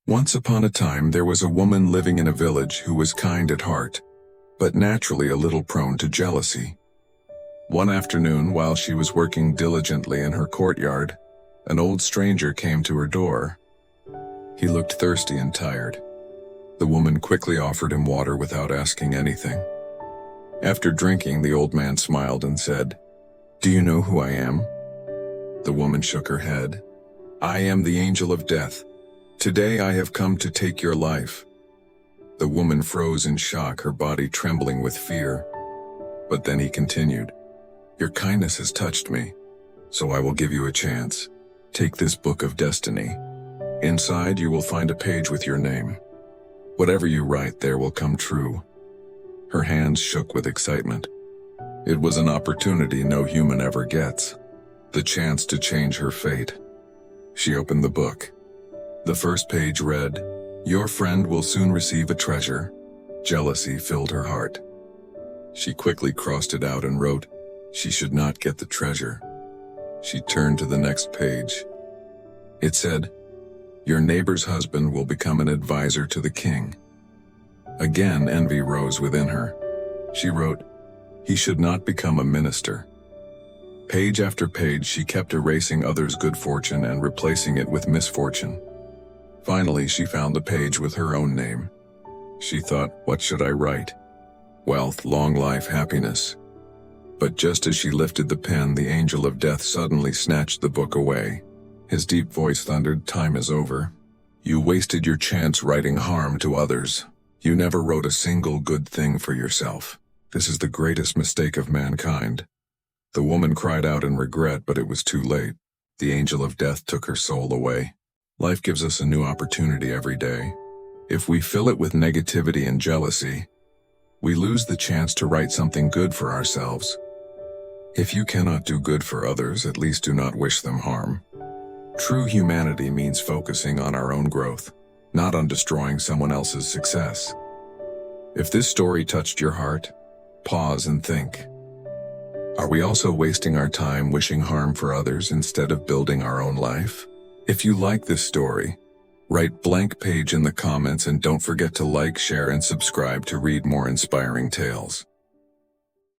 Once upon a time there was a woman living in a village who was kind at heart, but naturally a little prone to jealousy. One afternoon, while she was working diligently in her courtyard, an old stranger came to her door. He looked thirsty and tired. The woman quickly offered him water without asking anything. After drinking, the old man smiled and said, "Do you know who I am?" The woman shook her head. "I am the angel of death. Today I have come to take your life." The woman froze in shock, her body trembling with fear. But then he continued, "Your kindness has touched me, so I will give you a chance. Take this book of destiny. Inside you will find a page with your name. Whatever you write there will come true." Her hands shook with excitement. It was an opportunity no human ever gets. The chance to change her fate. She opened the book. The first page read, "Your friend will soon receive a treasure." Jealousy filled her heart. She quickly crossed it out and wrote, "She should not get the treasure." She turned to the next page. It said, "Your neighbor's husband will become an advisor to the king." Again, envy rose within her. She wrote, "He should not become a minister." Page after page, she kept erasing others' good fortune and replacing it with misfortune. Finally, she found the page with her own name. She thought, "What should I write? Wealth, long life, happiness." But just as she lifted the pen, the angel of death suddenly snatched the book away. His deep voice thundered, "Time is over. You wasted your chance writing harm to others. You never wrote a single good thing for yourself. This is the greatest mistake of mankind." The woman cried out in regret, but it was too late. The angel of death took her soul away. Life gives us a new opportunity every day. If we fill it with negativity and jealousy, we lose the chance to write something good for ourselves. If you cannot do good for others, at least do not wish them harm. True humanity means focusing on our own growth, not on destroying someone else's success. If this story touched your heart, pause and think. Are we also wasting our time wishing harm for others instead of building our own life? If you like this story, write blank page in the comments and don't forget to like, share, and subscribe to read more inspiring tales.